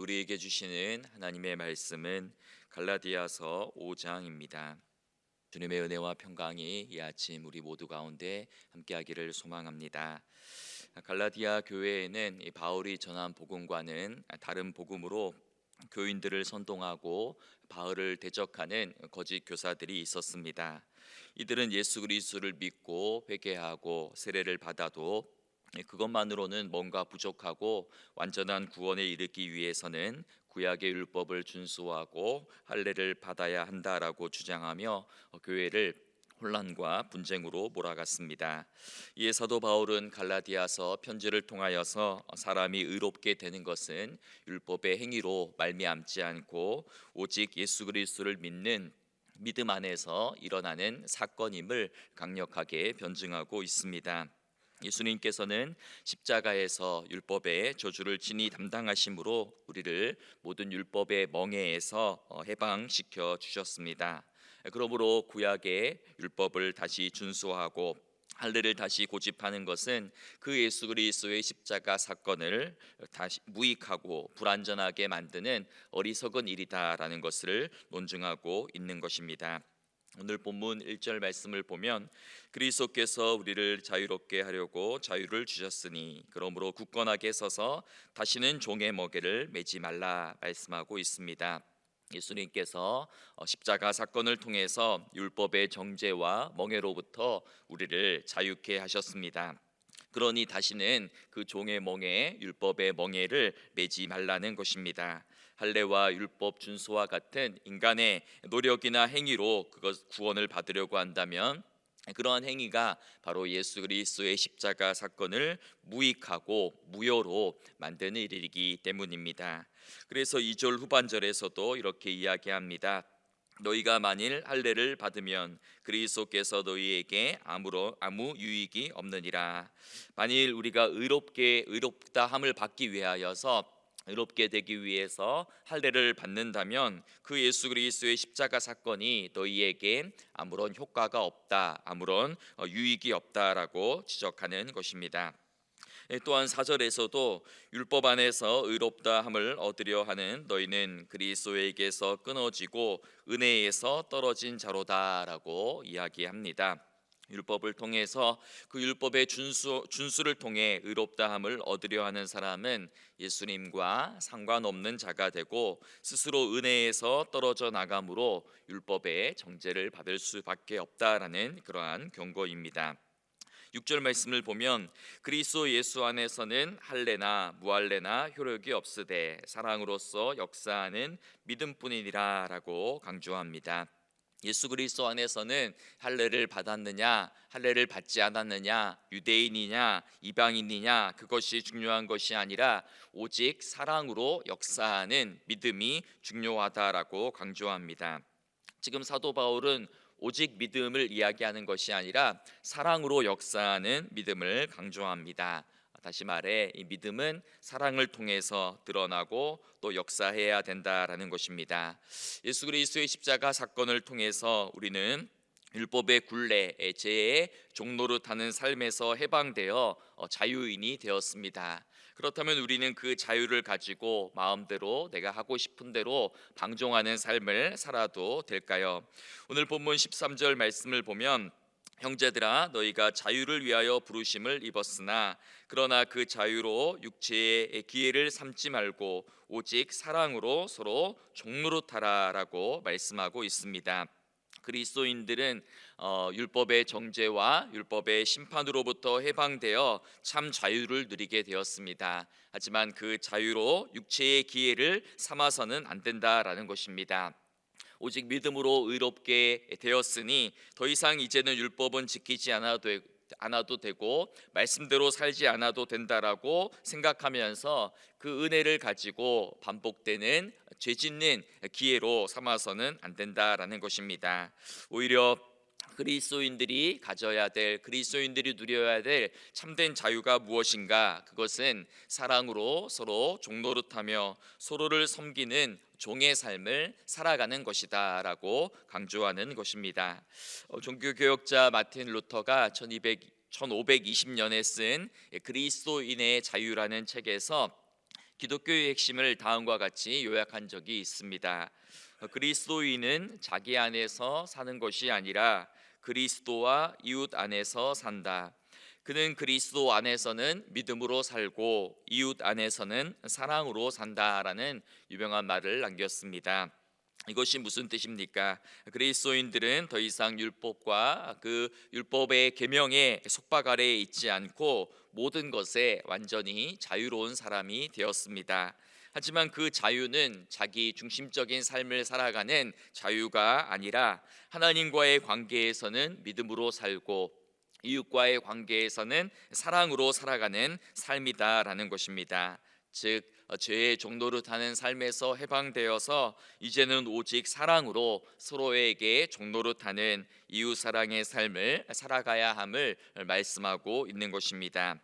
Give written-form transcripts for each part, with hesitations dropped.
우리에게 주시는 하나님의 말씀은 갈라디아서 5장입니다. 주님의 은혜와 평강이 이 아침 우리 모두 가운데 함께하기를 소망합니다. 갈라디아 교회에는 이 바울이 전한 복음과는 다른 복음으로 교인들을 선동하고 바울을 대적하는 거짓 교사들이 있었습니다. 이들은 예수 그리스도를 믿고 회개하고 세례를 받아도 그것만으로는 뭔가 부족하고 완전한 구원에 이르기 위해서는 구약의 율법을 준수하고 할례를 받아야 한다라고 주장하며 교회를 혼란과 분쟁으로 몰아갔습니다. 이에 사도 바울은 갈라디아서 편지를 통하여서 사람이 의롭게 되는 것은 율법의 행위로 말미암지 않고 오직 예수 그리스도를 믿는 믿음 안에서 일어나는 사건임을 강력하게 변증하고 있습니다. 예수님께서는 십자가에서 율법의 저주를 친히 담당하심으로 우리를 모든 율법의 멍에에서 해방시켜 주셨습니다. 그러므로 구약의 율법을 다시 준수하고 할례를 다시 고집하는 것은 그 예수 그리스도의 십자가 사건을 다시 무익하고 불완전하게 만드는 어리석은 일이다라는 것을 논증하고 있는 것입니다. 오늘 본문 1절 말씀을 보면 그리스도께서 우리를 자유롭게 하려고 자유를 주셨으니 그러므로 굳건하게 서서 다시는 종의 멍에를 매지 말라 말씀하고 있습니다. 예수님께서 십자가 사건을 통해서 율법의 정죄와 멍에로부터 우리를 자유케 하셨습니다. 그러니 다시는 그 종의 멍에 율법의 멍에를 매지 말라는 것입니다. 할례와 율법 준수와 같은 인간의 노력이나 행위로 그것 구원을 받으려고 한다면 그러한 행위가 바로 예수 그리스도의 십자가 사건을 무익하고 무효로 만드는 일이기 때문입니다. 그래서 2절 후반절에서도 이렇게 이야기합니다. 너희가 만일 할례를 받으면 그리스도께서 너희에게 아무 유익이 없느니라. 만일 우리가 의롭다 함을 받기 위하여서 의롭게 되기 위해서 할례를 받는다면 그 예수 그리스도의 십자가 사건이 너희에게 아무런 효과가 없다, 아무런 유익이 없다라고 지적하는 것입니다. 또한 4절에서도 율법 안에서 의롭다 함을 얻으려 하는 너희는 그리스도에게서 끊어지고 은혜에서 떨어진 자로다라고 이야기합니다. 율법을 통해서 그 율법의 준수를 통해 의롭다 함을 얻으려 하는 사람은 예수님과 상관없는 자가 되고 스스로 은혜에서 떨어져 나감으로 율법의 정죄를 받을 수밖에 없다라는 그러한 경고입니다. 6절 말씀을 보면 그리스도 예수 안에서는 할례나 무할례나 효력이 없으되 사랑으로서 역사하는 믿음뿐이니라 라고 강조합니다. 예수 그리스도 안에서는 할례를 받았느냐 할례를 받지 않았느냐 유대인이냐 이방인이냐 그것이 중요한 것이 아니라 오직 사랑으로 역사하는 믿음이 중요하다라고 강조합니다. 지금 사도 바울은 오직 믿음을 이야기하는 것이 아니라 사랑으로 역사하는 믿음을 강조합니다. 다시 말해 이 믿음은 사랑을 통해서 드러나고 또 역사해야 된다라는 것입니다. 예수 그리스도의 십자가 사건을 통해서 우리는 율법의 굴레, 죄의 종노릇하는 삶에서 해방되어 자유인이 되었습니다. 그렇다면 우리는 그 자유를 가지고 마음대로 내가 하고 싶은 대로 방종하는 삶을 살아도 될까요? 오늘 본문 13절 말씀을 보면 형제들아 너희가 자유를 위하여 부르심을 입었으나 그러나 그 자유로 육체의 기회를 삼지 말고 오직 사랑으로 서로 종노릇하라라고 말씀하고 있습니다. 그리스도인들은 율법의 정죄와 율법의 심판으로부터 해방되어 참 자유를 누리게 되었습니다. 하지만 그 자유로 육체의 기회를 삼아서는 안 된다라는 것입니다. 오직 믿음으로 의롭게 되었으니 더 이상 이제는 율법은 지키지 않아도 되고 말씀대로 살지 않아도 된다라고 생각하면서 그 은혜를 가지고 반복되는 죄 짓는 기회로 삼아서는 안 된다라는 것입니다. 오히려 그리스도인들이 가져야 될 그리스도인들이 누려야 될 참된 자유가 무엇인가? 그것은 사랑으로 서로 종노릇하며 서로를 섬기는 종의 삶을 살아가는 것이다라고 강조하는 것입니다. 종교개혁자 마틴 루터가 1520년에 쓴 그리스도인의 자유라는 책에서 기독교의 핵심을 다음과 같이 요약한 적이 있습니다. 그리스도인은 자기 안에서 사는 것이 아니라 그리스도와 이웃 안에서 산다. 그는 그리스도 안에서는 믿음으로 살고 이웃 안에서는 사랑으로 산다라는 유명한 말을 남겼습니다. 이것이 무슨 뜻입니까? 그리스도인들은 더 이상 율법과 그 율법의 계명에 속박 아래에 있지 않고 모든 것에 완전히 자유로운 사람이 되었습니다. 하지만 그 자유는 자기 중심적인 삶을 살아가는 자유가 아니라 하나님과의 관계에서는 믿음으로 살고 이웃과의 관계에서는 사랑으로 살아가는 삶이다라는 것입니다. 즉 죄의 종노릇하는 삶에서 해방되어서 이제는 오직 사랑으로 서로에게 종노릇하는 이웃 사랑의 삶을 살아가야 함을 말씀하고 있는 것입니다.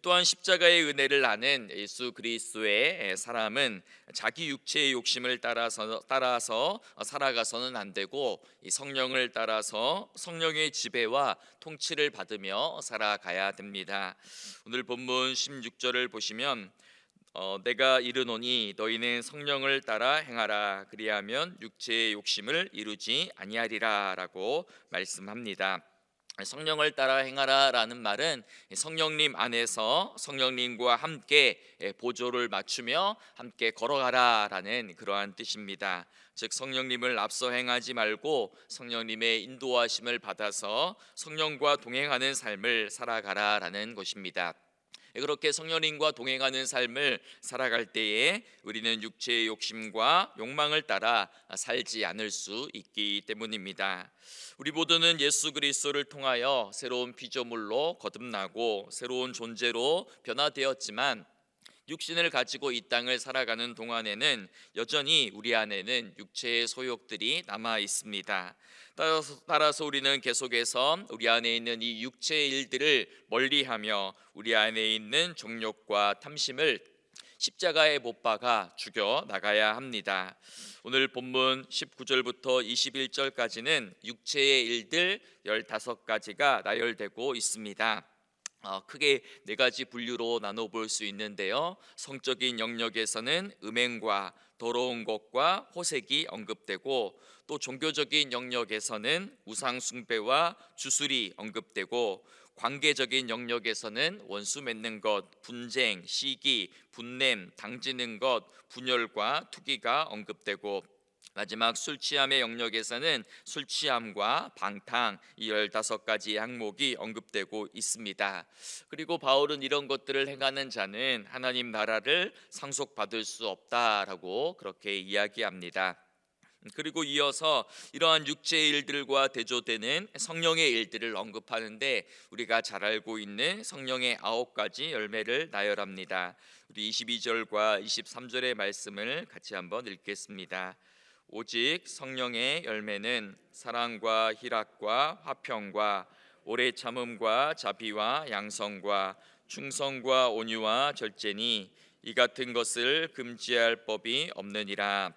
또한 십자가의 은혜를 아는 예수 그리스도의 사람은 자기 육체의 욕심을 따라서 살아가서는 안 되고 이 성령을 따라서 성령의 지배와 통치를 받으며 살아가야 됩니다. 오늘 본문 16절을 보시면 내가 이르노니 너희는 성령을 따라 행하라 그리하면 육체의 욕심을 이루지 아니하리라라고 말씀합니다. 성령을 따라 행하라라는 말은 성령님 안에서 성령님과 함께 보조를 맞추며 함께 걸어가라라는 그러한 뜻입니다. 즉 성령님을 앞서 행하지 말고 성령님의 인도하심을 받아서 성령과 동행하는 삶을 살아가라라는 것입니다. 그렇게 성령님과 동행하는 삶을 살아갈 때에 우리는 육체의 욕심과 욕망을 따라 살지 않을 수 있기 때문입니다. 우리 모두는 예수 그리스도를 통하여 새로운 피조물로 거듭나고 새로운 존재로 변화되었지만 육신을 가지고 이 땅을 살아가는 동안에는 여전히 우리 안에는 육체의 소욕들이 남아 있습니다. 따라서 우리는 계속해서 우리 안에 있는 이 육체의 일들을 멀리하며 우리 안에 있는 정욕과 탐심을 십자가에 못 박아 죽여 나가야 합니다. 오늘 본문 19절부터 21절까지는 육체의 일들 15가지가 나열되고 있습니다. 크게 4가지 분류로 나눠볼 수 있는데요. 성적인 영역에서는 음행과 더러운 것과 호색이 언급되고 또 종교적인 영역에서는 우상 숭배와 주술이 언급되고 관계적인 영역에서는 원수 맺는 것, 분쟁, 시기, 분냄, 당지는 것, 분열과 투기가 언급되고 마지막 술 취함의 영역에서는 술 취함과 방탕 이 15가지 항목이 언급되고 있습니다. 그리고 바울은 이런 것들을 행하는 자는 하나님 나라를 상속받을 수 없다라고 그렇게 이야기합니다. 그리고 이어서 이러한 육체의 일들과 대조되는 성령의 일들을 언급하는데 우리가 잘 알고 있는 성령의 9가지 열매를 나열합니다. 우리 22절과 23절의 말씀을 같이 한번 읽겠습니다. 오직 성령의 열매는 사랑과 희락과 화평과 오래 참음과 자비와 양성과 충성과 온유와 절제니 이 같은 것을 금지할 법이 없느니라.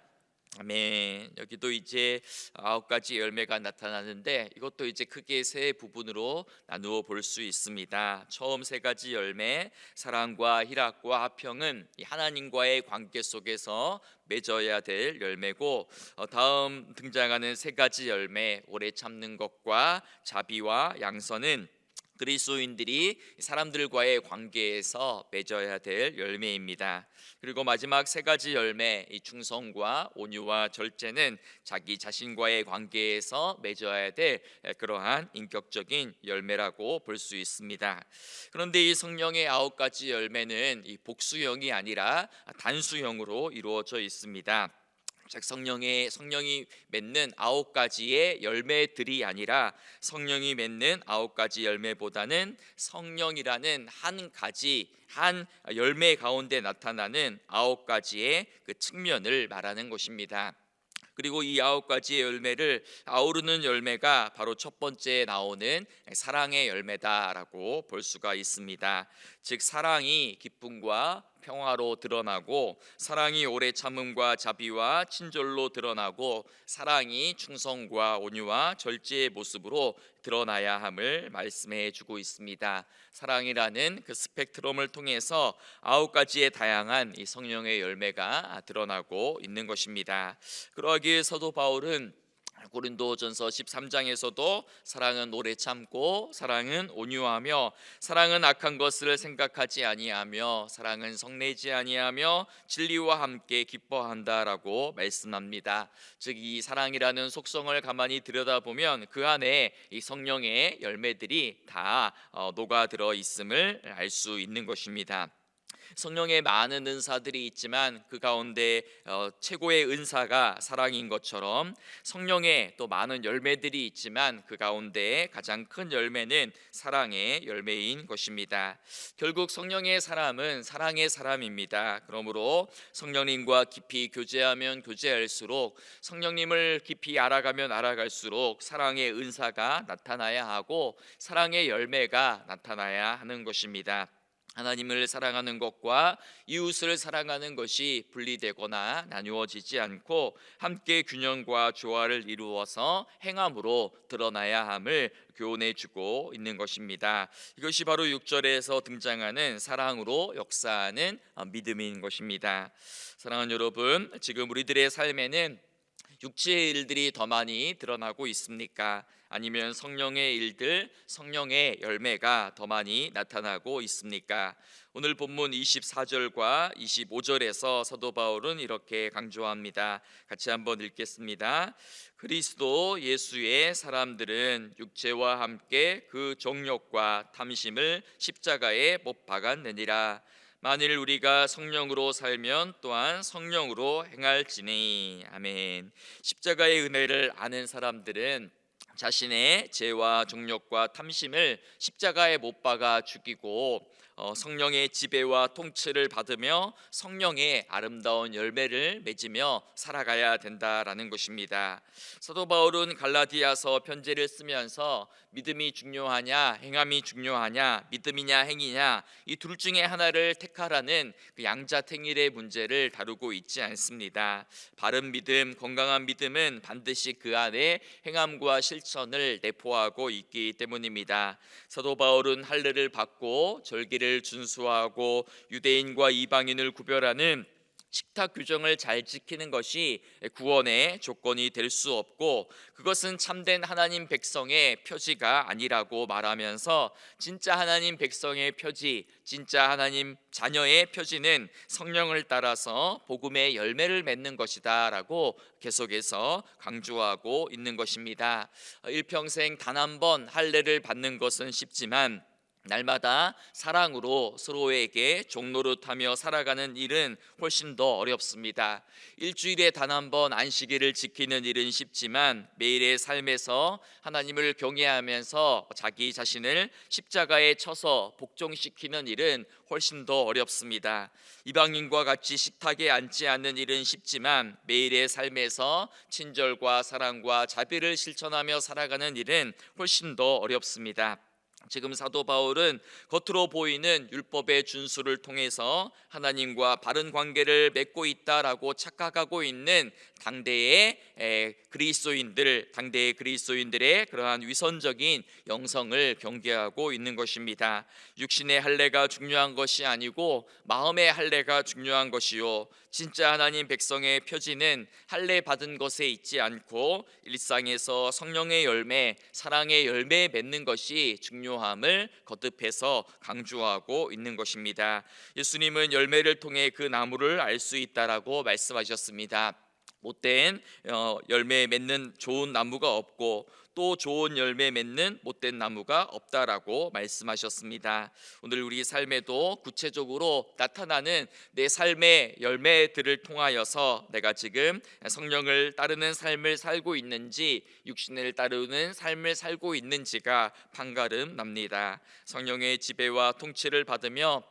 아멘. 여기도 이제 9가지 열매가 나타나는데 이것도 이제 크게 3부분으로 나누어 볼 수 있습니다. 처음 3가지 열매, 사랑과 희락과 화평은 하나님과의 관계 속에서 맺어야 될 열매고, 다음 등장하는 3가지 열매, 오래 참는 것과 자비와 양선은 그리스도인들이 사람들과의 관계에서 맺어야 될 열매입니다. 그리고 마지막 3가지 열매, 이 충성과 온유와 절제는 자기 자신과의 관계에서 맺어야 될 그러한 인격적인 열매라고 볼 수 있습니다. 그런데 이 성령의 9가지 열매는 이 복수형이 아니라 단수형으로 이루어져 있습니다. 성령이 맺는 9가지의 열매들이 아니라 성령이 맺는 9가지 열매보다는 성령이라는 한 열매 가운데 나타나는 9가지의 그 측면을 말하는 것입니다. 그리고 이 9가지의 열매를 아우르는 열매가 바로 첫 번째 나오는 사랑의 열매다라고 볼 수가 있습니다. 즉 사랑이 기쁨과 평화로 드러나고, 사랑이 오래 참음과 자비와 친절로 드러나고, 사랑이 충성과 온유와 절제의 모습으로 드러나야 함을 말씀해 주고 있습니다. 사랑이라는 그 스펙트럼을 통해서 9가지의 다양한 이 성령의 열매가 드러나고 있는 것입니다. 그러기에 사도 바울은 고린도전서 13장에서도 사랑은 오래 참고, 사랑은 온유하며, 사랑은 악한 것을 생각하지 아니하며, 사랑은 성내지 아니하며 진리와 함께 기뻐한다라고 말씀합니다. 즉 이 사랑이라는 속성을 가만히 들여다보면 그 안에 이 성령의 열매들이 다 녹아들어 있음을 알 수 있는 것입니다. 성령의 많은 은사들이 있지만 그 가운데 최고의 은사가 사랑인 것처럼, 성령의 또 많은 열매들이 있지만 그 가운데 가장 큰 열매는 사랑의 열매인 것입니다. 결국 성령의 사람은 사랑의 사람입니다. 그러므로 성령님과 깊이 교제하면 교제할수록, 성령님을 깊이 알아가면 알아갈수록 사랑의 은사가 나타나야 하고 사랑의 열매가 나타나야 하는 것입니다. 하나님을 사랑하는 것과 이웃을 사랑하는 것이 분리되거나 나누어지지 않고 함께 균형과 조화를 이루어서 행함으로 드러나야 함을 교훈해 주고 있는 것입니다. 이것이 바로 6절에서 등장하는 사랑으로 역사하는 믿음인 것입니다. 사랑하는 여러분, 지금 우리들의 삶에는 육체의 일들이 더 많이 드러나고 있습니까? 아니면 성령의 일들, 성령의 열매가 더 많이 나타나고 있습니까? 오늘 본문 24절과 25절에서 사도 바울은 이렇게 강조합니다. 같이 한번 읽겠습니다. 그리스도 예수의 사람들은 육체와 함께 그 정욕과 탐심을 십자가에 못 박았느니라. 만일 우리가 성령으로 살면 또한 성령으로 행할지니. 아멘. 십자가의 은혜를 아는 사람들은 자신의 죄와 정욕과 탐심을 십자가에 못 박아 죽이고 성령의 지배와 통치를 받으며 성령의 아름다운 열매를 맺으며 살아가야 된다라는 것입니다. 사도 바울은 갈라디아서 편지를 쓰면서 믿음이 중요하냐 행함이 중요하냐, 믿음이냐 행이냐, 이 둘 중에 하나를 택하라는 그 양자택일의 문제를 다루고 있지 않습니다. 바른 믿음, 건강한 믿음은 반드시 그 안에 행함과 실천을 내포하고 있기 때문입니다. 사도 바울은 할례를 받고 절기를 준수하고 유대인과 이방인을 구별하는 식탁 규정을 잘 지키는 것이 구원의 조건이 될 수 없고, 그것은 참된 하나님 백성의 표지가 아니라고 말하면서 진짜 하나님 백성의 표지, 진짜 하나님 자녀의 표지는 성령을 따라서 복음의 열매를 맺는 것이다 라고 계속해서 강조하고 있는 것입니다. 일평생 단 한 번 할례를 받는 것은 쉽지만 날마다 사랑으로 서로에게 종노릇하며 살아가는 일은 훨씬 더 어렵습니다. 일주일에 단 한 번 안식일을 지키는 일은 쉽지만 매일의 삶에서 하나님을 경외하면서 자기 자신을 십자가에 쳐서 복종시키는 일은 훨씬 더 어렵습니다. 이방인과 같이 식탁에 앉지 않는 일은 쉽지만 매일의 삶에서 친절과 사랑과 자비를 실천하며 살아가는 일은 훨씬 더 어렵습니다. 지금 사도 바울은 겉으로 보이는 율법의 준수를 통해서 하나님과 바른 관계를 맺고 있다라고 착각하고 있는 당대의 그리스도인들의 그러한 위선적인 영성을 경계하고 있는 것입니다. 육신의 할례가 중요한 것이 아니고 마음의 할례가 중요한 것이요, 진짜 하나님 백성의 표지는 할례 받은 것에 있지 않고 일상에서 성령의 열매, 사랑의 열매 맺는 것이 중요함을 거듭해서 강조하고 있는 것입니다. 예수님은 열매를 통해 그 나무를 알 수 있다라고 말씀하셨습니다. 못된 열매 맺는 좋은 나무가 없고 또 좋은 열매 맺는 못된 나무가 없다라고 말씀하셨습니다. 오늘 우리 삶에도 구체적으로 나타나는 내 삶의 열매들을 통하여서 내가 지금 성령을 따르는 삶을 살고 있는지 육신을 따르는 삶을 살고 있는지가 판가름 납니다. 성령의 지배와 통치를 받으며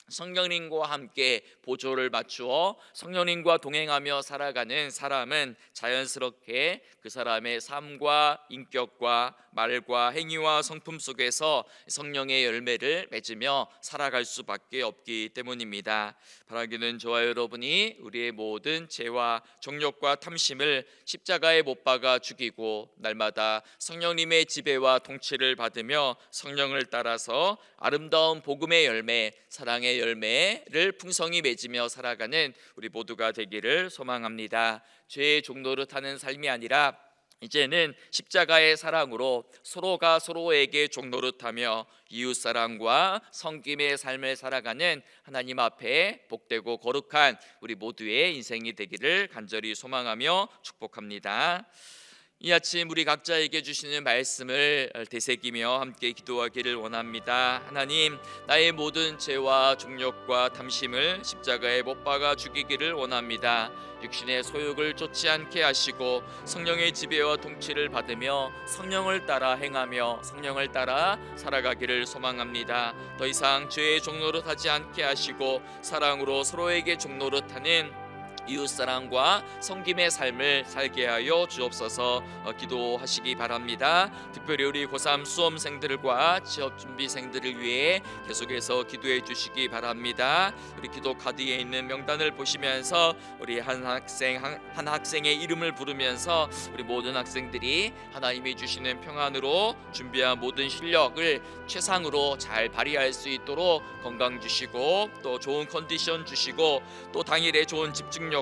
성령님과 함께 보조를 맞추어 성령님과 동행하며 살아가는 사람은 자연스럽게 그 사람의 삶과 인격과 말과 행위와 성품 속에서 성령의 열매를 맺으며 살아갈 수밖에 없기 때문입니다. 바라기는 저와 여러분이 우리의 모든 죄와 정욕과 탐심을 십자가에 못 박아 죽이고 날마다 성령님의 지배와 통치를 받으며 성령을 따라서 아름다운 복음의 열매, 사랑의 열매를 풍성히 맺으며 살아가는 우리 모두가 되기를 소망합니다. 죄의 종노릇하는 삶이 아니라 이제는 십자가의 사랑으로 서로가 서로에게 종노릇하며 이웃사랑과 섬김의 삶을 살아가는 하나님 앞에 복되고 거룩한 우리 모두의 인생이 되기를 간절히 소망하며 축복합니다. 이 아침 우리 각자에게 주시는 말씀을 되새기며 함께 기도하기를 원합니다. 하나님, 나의 모든 죄와 종욕과 탐심을 십자가에 못 박아 죽이기를 원합니다. 육신의 소욕을 쫓지 않게 하시고 성령의 지배와 통치를 받으며 성령을 따라 행하며 성령을 따라 살아가기를 소망합니다. 더 이상 죄의 종노릇하지 않게 하시고 사랑으로 서로에게 종노릇하는 이웃사랑과 섬김의 삶을 살게 하여 주옵소서. 기도하시기 바랍니다. 특별히 우리 고3 수험생들과 취업준비생들을 위해 계속해서 기도해 주시기 바랍니다. 우리 기도 카드에 있는 명단을 보시면서 우리 한 학생의 이름을 부르면서 우리 모든 학생들이 하나님이 주시는 평안으로 준비한 모든 실력을 최상으로 잘 발휘할 수 있도록 건강 주시고 또 좋은 컨디션 주시고 또 당일에 좋은 집중력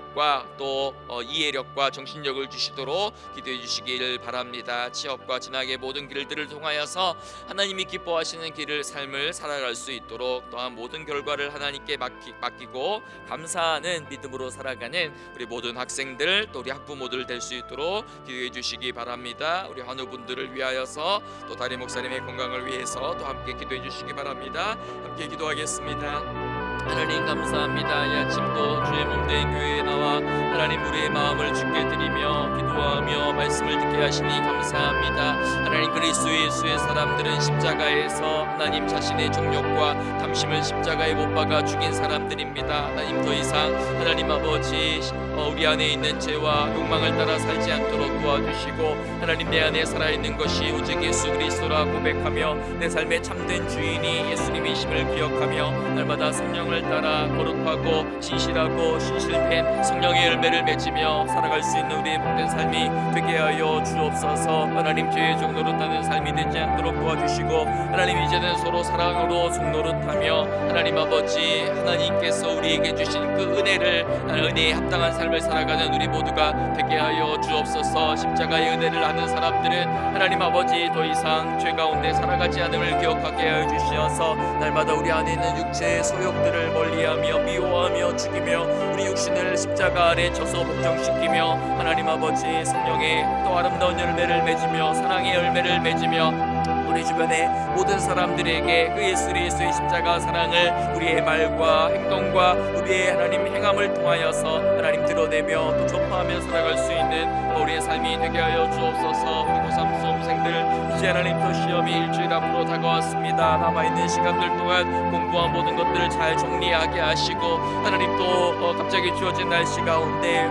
또 이해력과 정신력을 주시도록 기도해 주시기를 바랍니다. 취업과 진학의 모든 길들을 통하여서 하나님이 기뻐하시는 길을 삶을 살아갈 수 있도록 또한 모든 결과를 하나님께 맡기고 감사하는 믿음으로 살아가는 우리 모든 학생들 또 우리 학부모들 될 수 있도록 기도해 주시기 바랍니다. 우리 환우분들을 위하여서 또 다리 목사님의 건강을 위해서 또 함께 기도해 주시기 바랍니다. 함께 기도하겠습니다. 하나님 감사합니다. 이 아침도 주의 몸된 교회에 나와 하나님 우리의 마음을 주께 드리며 기도하며 말씀을 듣게 하시니 감사합니다. 하나님 그리스도 예수의 사람들은 십자가에서 하나님 자신의 정욕과 탐심을 십자가에 못 박아 죽인 사람들입니다. 하나님 더 이상 하나님 아버지 우리 안에 있는 죄와 욕망을 따라 살지 않도록 도와주시고 하나님 내 안에 살아있는 것이 오직 예수 그리스도라 고백하며 내 삶의 참된 주인이 예수님이심을 기억하며 날마다 성령을 따라 거룩하고 진실하고 신실된 성령의 열매를 맺으며 살아갈 수 있는 우리의 복된 삶이 되게 하여 주옵소서. 하나님 죄의 종노릇하는 삶이 되지 않도록 도와주시고 하나님 이제는 서로 사랑으로 종노릇하며 하나님 아버지 하나님께서 우리에게 주신 그 은혜에 합당한 삶을 살아가는 우리 모두가 되게 하여 주옵소서. 십자가의 은혜를 아는 사람들은 하나님 아버지 더 이상 죄 가운데 살아가지 않음을 기억하게 하여 주시어서 날마다 우리 안에 있는 육체의 소욕들을 멀리하며 미워하며 죽이며 우리 육신을 십자가 아래 쳐서 복종시키며 하나님 아버지 성령의 또 아름다운 열매를 맺으며 사랑의 열매를 맺으며 우리 주변의 모든 사람들에게 그 예수 그리스도의 십자가 사랑을 우리의 말과 행동과 우리의 하나님 행함을 통하여서 하나님 드러내며 또 전파하며 살아갈 수 있는 우리의 삶이 되게 하여 주옵소서. 우리 고3 수험생들 이제 하나님 또 시험이 일주일 앞으로 다가왔습니다. 남아있는 시간들 동안 공부한 모든 것들을 잘 정리하게 하시고 하나님 또 갑자기 주어진 날씨 가운데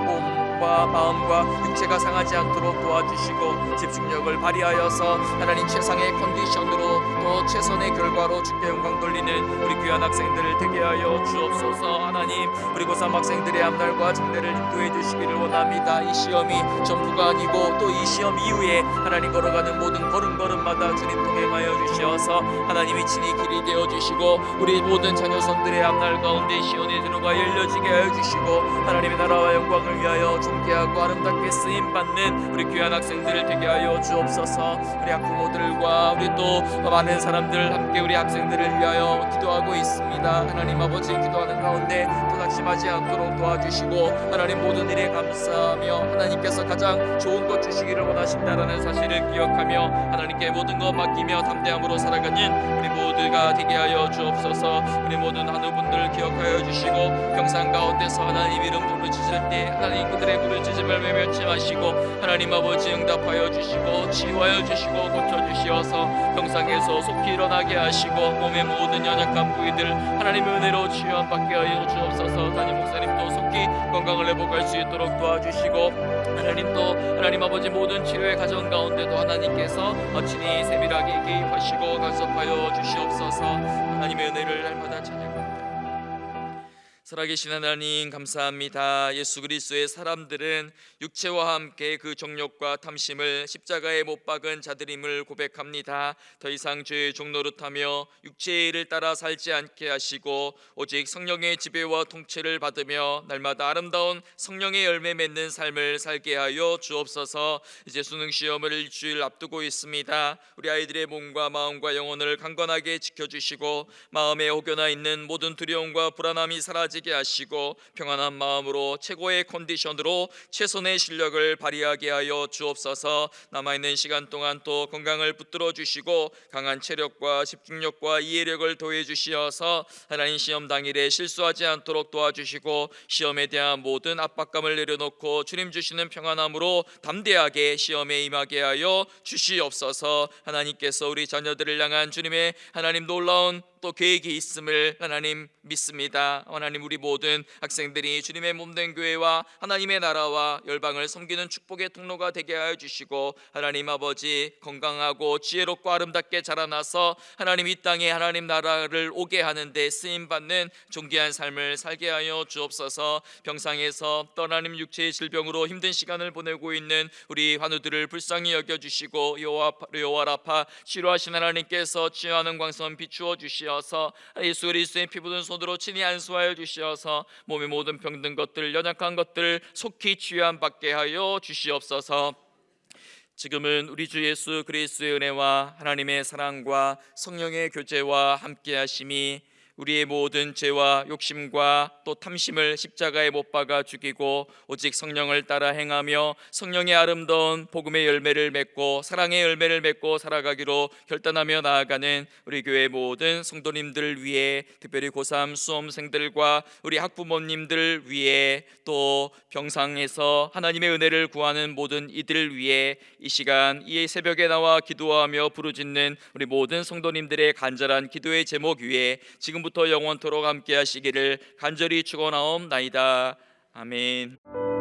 마음과 육체가 상하지 않도록 도와주시고 집중력을 발휘하여서 하나님 최상의 컨디션으로 또 최선의 결과로 주께 영광 돌리는 우리 귀한 학생들을 되게 하여 주옵소서. 하나님 우리 고3 학생들의 앞날과 장래를 인도해 주시기를 원합니다. 이 시험이 전부가 아니고 또 이 시험 이후에 하나님 걸어가는 모든 걸음걸음마다 주님 동행하여 주시어서 하나님이 친히 길이 되어 주시고 우리 모든 자녀손들의 앞날 가운데 시온의 들어가 열려지게 하여 주시고 하나님의 나라와 영광을 위하여 존귀하고 아름답게 쓰임받는 우리 귀한 학생들을 되게 하여 주옵소서. 우리 학부모들과 우리 또 많은 사람들 함께 우리 학생들을 위하여 기도하고 있습니다. 하나님 아버지 기도하는 가운데 또 낙심하지 않도록 도와주시고 하나님 모든 일에 감사하며 하나님께서 가장 좋은 것 주시기를 원하신다라는 사실을 기억하며 하나님께 모든 것 맡기며 담대함으로 살아가는 우리 모두가 되게 하여 주옵소서. 우리 모든 한우분들을 기억하여 주시고 평상 가운데서 하나님 이름 부르짖을 때 하나님 그들의 부르짖음을 외면치 마시고 하나님 아버지 응답하여 주시고 치유하여 주시고 고쳐주시어서 평상에서 속히 일어나게 하시고 몸의 모든 연약한 부위들 하나님의 은혜로 치유함받게 하여 주옵소서. 담임 목사님도 속히 건강을 회복할 수 있도록 도와주시고 하나님도 하나님 아버지 모든 치료의 과정 가운데도 하나님께서 친히 세밀하게 개입하시고 간섭하여 주시옵소서. 하나님의 은혜를 날마다 찬양합니다. 살아계신 하나님 감사합니다. 예수 그리스도의 사람들은 육체와 함께 그 정욕과 탐심을 십자가에 못 박은 자들임을 고백합니다. 더 이상 죄의 종노릇하며 육체의 일을 따라 살지 않게 하시고 오직 성령의 지배와 통치를 받으며 날마다 아름다운 성령의 열매 맺는 삶을 살게 하여 주옵소서. 이제 수능 시험을 일주일 앞두고 있습니다. 우리 아이들의 몸과 마음과 영혼을 강건하게 지켜주시고 마음에 혹여나 있는 모든 두려움과 불안함이 사라지게 하시고 평안한 마음으로 최고의 컨디션으로 최선의 실력을 발휘하게 하여 주옵소서. 남아있는 시간 동안 또 건강을 붙들어 주시고 강한 체력과 집중력과 이해력을 더해 주시어서 하나님 시험 당일에 실수하지 않도록 도와주시고 시험에 대한 모든 압박감을 내려놓고 주님 주시는 평안함으로 담대하게 시험에 임하게 하여 주시옵소서. 하나님께서 우리 자녀들을 향한 주님의 하나님 놀라운 또 계획이 있음을 하나님 믿습니다. 하나님 우리 모든 학생들이 주님의 몸된 교회와 하나님의 나라와 열방을 섬기는 축복의 통로가 되게 하여 주시고 하나님 아버지 건강하고 지혜롭고 아름답게 자라나서 하나님 이 땅에 하나님 나라를 오게 하는데 쓰임받는 존귀한 삶을 살게 하여 주옵소서. 병상에서 떠나는 육체의 질병으로 힘든 시간을 보내고 있는 우리 환우들을 불쌍히 여겨주시고 여호와라파 치료하신 하나님께서 치유하는 광선 비추어 주시어 예수 그리스도의 피 묻은 손으로 친히 안수하여 주시어서 몸의 모든 병든 것들 연약한 것들 속히 치유함 받게 하여 주시옵소서. 지금은 우리 주 예수 그리스도의 은혜와 하나님의 사랑과 성령의 교제와 함께 하심이 우리의 모든 죄와 욕심과 또 탐심을 십자가에 못 박아 죽이고 오직 성령을 따라 행하며 성령의 아름다운 복음의 열매를 맺고 사랑의 열매를 맺고 살아가기로 결단하며 나아가는 우리 교회 모든 성도님들 위해 특별히 고3 수험생들과 우리 학부모님들 위해 또 병상에서 하나님의 은혜를 구하는 모든 이들 위해 이 시간 이 새벽에 나와 기도하며 부르짖는 우리 모든 성도님들의 간절한 기도의 제목 위에 지금부터 영원토록 함께 하시기를 간절히 축원하옵나이다. 아멘.